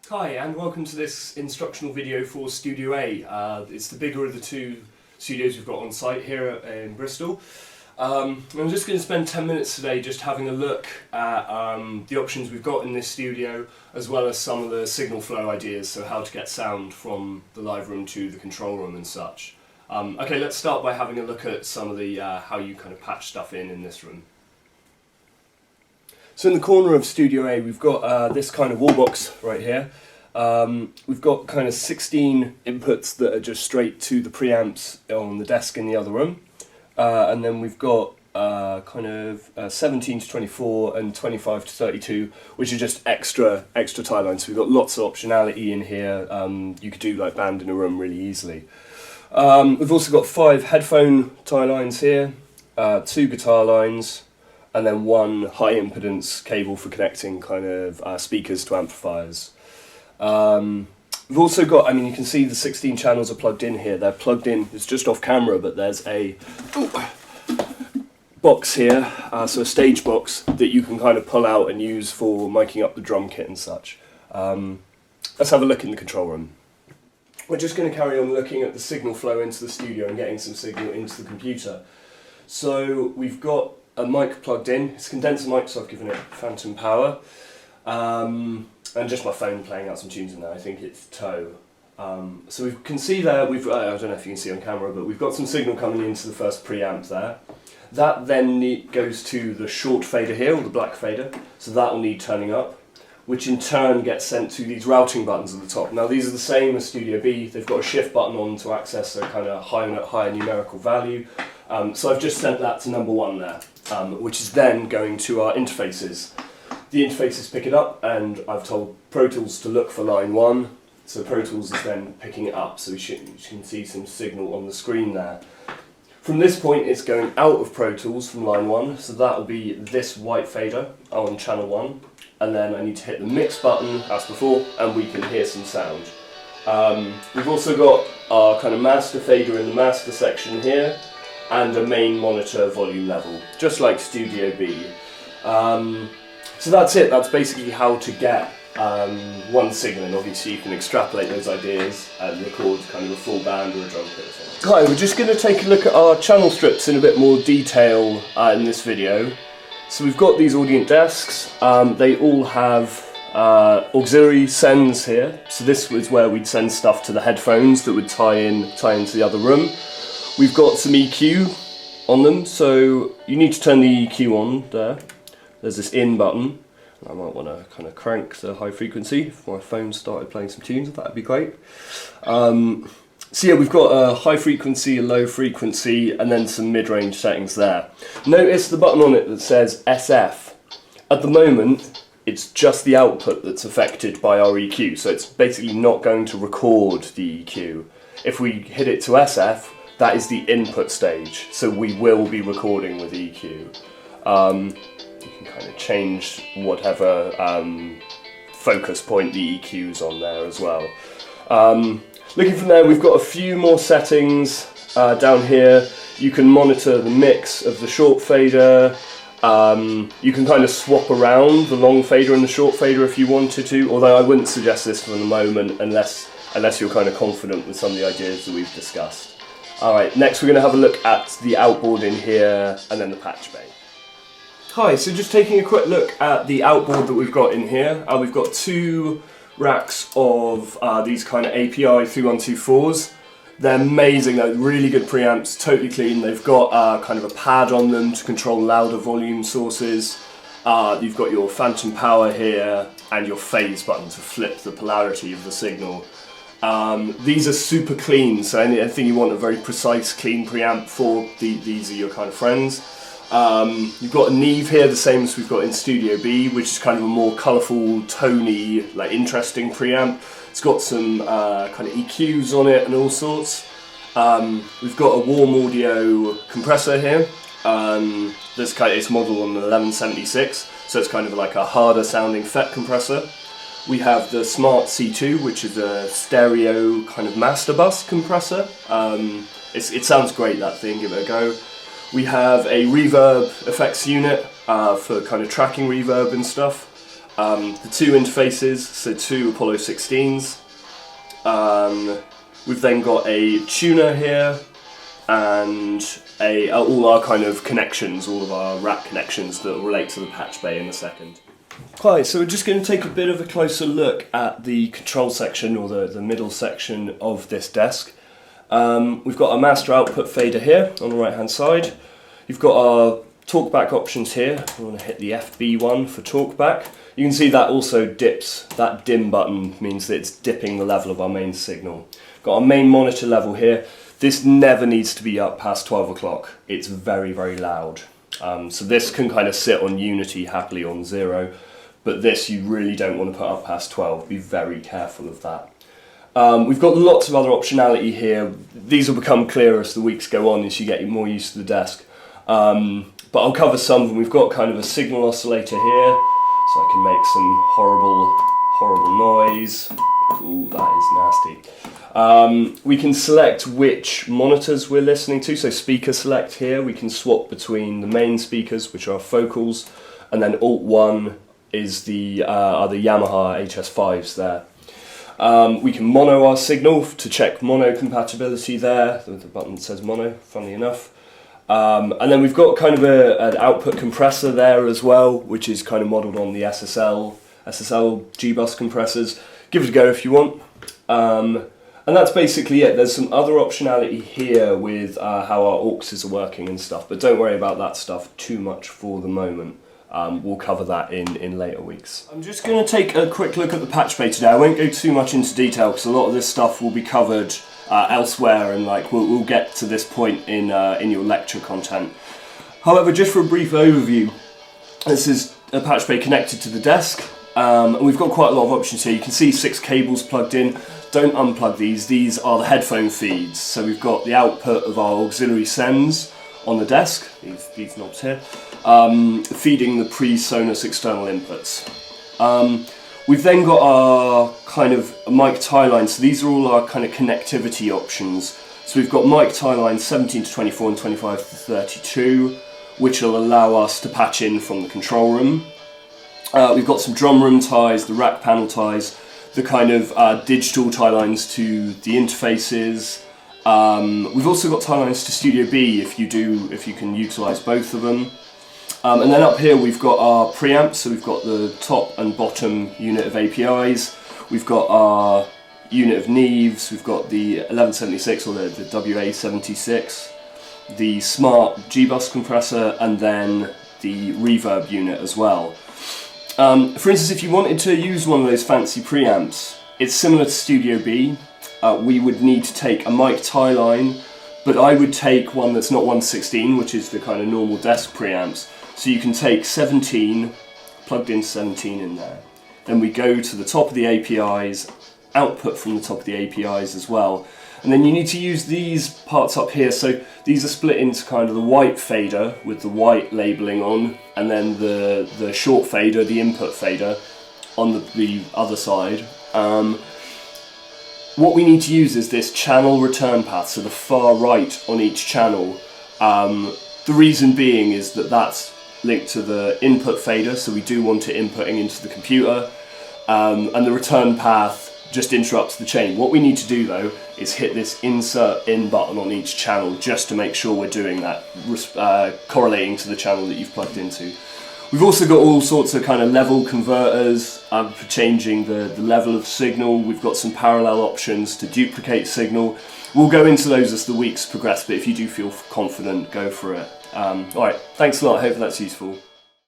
Hi and welcome to this instructional video for Studio A. It's the bigger of the two studios we've got on site here in Bristol. I'm just going to spend 10 minutes today just having a look at the options we've got in this studio, as well as some of the signal flow ideas, so how to get sound from the live room to the control room and such. Okay, let's start by having a look at some of the how you kind of patch stuff in this room. So in the corner of Studio A we've got this kind of wall box right here. We've got kind of 16 inputs that are just straight to the preamps on the desk in the other room. And then we've got kind of 17 to 24 and 25 to 32, which are just extra tie lines. So we've got lots of optionality in here. You could do like band in a room really easily. We've also got 5 headphone tie lines here, 2 guitar lines, and then 1 high impedance cable for connecting kind of speakers to amplifiers. We've also got, you can see the 16 channels are plugged in here. They're plugged in, it's just off camera, but there's a box here, so a stage box that you can kind of pull out and use for miking up the drum kit and such. Let's have a look in the control room. We're just going to carry on looking at the signal flow into the studio and getting some signal into the computer. So we've got a mic plugged in. It's a condenser mic, so I've given it phantom power. And just my phone playing out some tunes in there. I think it's Toe. So we can see there, I don't know if you can see on camera, but we've got some signal coming into the first preamp there. That then goes to the short fader here, or the black fader, so that will need turning up, which in turn gets sent to these routing buttons at the top. Now these are the same as Studio B. They've got a shift button on to access a kind of higher numerical value. So I've just sent that to number 1 there, which is then going to our interfaces. The interfaces pick it up, and I've told Pro Tools to look for line 1, so Pro Tools is then picking it up, so you can see some signal on the screen there. From this point it's going out of Pro Tools from line 1, so that will be this white fader on channel 1, and then I need to hit the mix button as before, and we can hear some sound. We've also got our kind of master fader in the master section here, and a main monitor volume level, just like Studio B. So that's it, that's basically how to get one signal, and obviously you can extrapolate those ideas and record kind of a full band or a drum kit or something. Hi, we're just going to take a look at our channel strips in a bit more detail in this video. So we've got these Audient desks, they all have auxiliary sends here, so this was where we'd send stuff to the headphones that would tie into the other room. We've got some EQ on them, so you need to turn the EQ on there. There's this in button. I might want to kind of crank the high frequency if my phone started playing some tunes, that'd be great. So yeah, we've got a high frequency, a low frequency, and then some mid-range settings there. Notice the button on it that says SF. At the moment, it's just the output that's affected by our EQ, so it's basically not going to record the EQ. If we hit it to SF, that is the input stage, so we will be recording with EQ. You can kind of change whatever focus point the EQ's on there as well. Looking from there, we've got a few more settings down here. You can monitor the mix of the short fader. You can kind of swap around the long fader and the short fader if you wanted to, although I wouldn't suggest this for the moment unless you're kind of confident with some of the ideas that we've discussed. Alright, next we're going to have a look at the outboard in here and then the patch bay. Hi, so just taking a quick look at the outboard that we've got in here. We've got 2 racks of these kind of API 3124s. They're amazing, they're really good preamps, totally clean. They've got kind of a pad on them to control louder volume sources. You've got your phantom power here and your phase button to flip the polarity of the signal. These are super clean, so anything you want a very precise, clean preamp for, these are your kind of friends. You've got a Neve here, the same as we've got in Studio B, which is kind of a more colourful, tony, like interesting preamp. It's got some kind of EQs on it and all sorts. We've got a warm audio compressor here. It's modelled on the 1176, so it's kind of like a harder sounding FET compressor. We have the Smart C2, which is a stereo kind of master bus compressor. It sounds great, that thing, give it a go. We have a reverb effects unit for kind of tracking reverb and stuff. the two interfaces, so two Apollo 16s. We've then got a tuner here, and all our kind of connections, all of our rack connections that will relate to the patch bay in a second. Hi, so we're just going to take a bit of a closer look at the control section, or the middle section of this desk. We've got our master output fader here on the right hand side. You've got our talkback options here. I want to hit the FB one for talkback. You can see that also dips. That dim button means that it's dipping the level of our main signal. Got our main monitor level here. This never needs to be up past 12 o'clock. It's very, very loud. So this can kind of sit on Unity happily on 0, but this you really don't want to put up past 12. Be very careful of that. We've got lots of other optionality here. These will become clearer as the weeks go on, as you get more used to the desk. But I'll cover some of them. We've got kind of a signal oscillator here, so I can make some horrible noise. Ooh, that is nasty. We can select which monitors we're listening to, so speaker select here. We can swap between the main speakers, which are focals, and then Alt 1 is are the Yamaha HS5s there. We can mono our signal to check mono compatibility there. The button says mono, funnily enough. And then we've got kind of an output compressor there as well, which is kind of modelled on the SSL G-Bus compressors. Give it a go if you want. And that's basically it. There's some other optionality here with how our AUXs are working and stuff, but don't worry about that stuff too much for the moment. We'll cover that in later weeks. I'm just going to take a quick look at the patch bay today. I won't go too much into detail because a lot of this stuff will be covered elsewhere, and we'll get to this point in your lecture content. However, just for a brief overview, this is a patch bay connected to the desk, and we've got quite a lot of options here. You can see 6 cables plugged in. Don't unplug these. These are the headphone feeds. So we've got the output of our auxiliary sends on the desk, these knobs here, feeding the pre-Sonos external inputs. We've then got our kind of mic tie lines. So these are all our kind of connectivity options. So we've got mic tie lines 17 to 24 and 25 to 32, which will allow us to patch in from the control room. We've got some drum room ties, the rack panel ties, the kind of digital tie lines to the interfaces. We've also got tie lines to Studio B if you can utilise both of them. And then up here we've got our preamps, so we've got the top and bottom unit of APIs, we've got our unit of Neves, we've got the 1176 or the WA76, the smart G-Bus compressor, and then the reverb unit as well. For instance, if you wanted to use one of those fancy preamps, it's similar to Studio B. We would need to take a mic tie line, but I would take one that's not 116, which is the kind of normal desk preamps. So you can take 17, plugged in 17 in there. Then we go to the top of the APIs, output from the top of the APIs as well. And then you need to use these parts up here. So these are split into kind of the white fader with the white labelling on, and then the short fader, the input fader, on the other side. What we need to use is this channel return path, so the far right on each channel. The reason being is that that's linked to the input fader, so we do want it inputting into the computer, and the return path just interrupts the chain. What we need to do though is hit this insert in button on each channel just to make sure we're doing that, correlating to the channel that you've plugged into. We've also got all sorts of kind of level converters for changing the level of signal. We've got some parallel options to duplicate signal. We'll go into those as the weeks progress, but if you do feel confident, go for it. Alright, thanks a lot, I hope that's useful.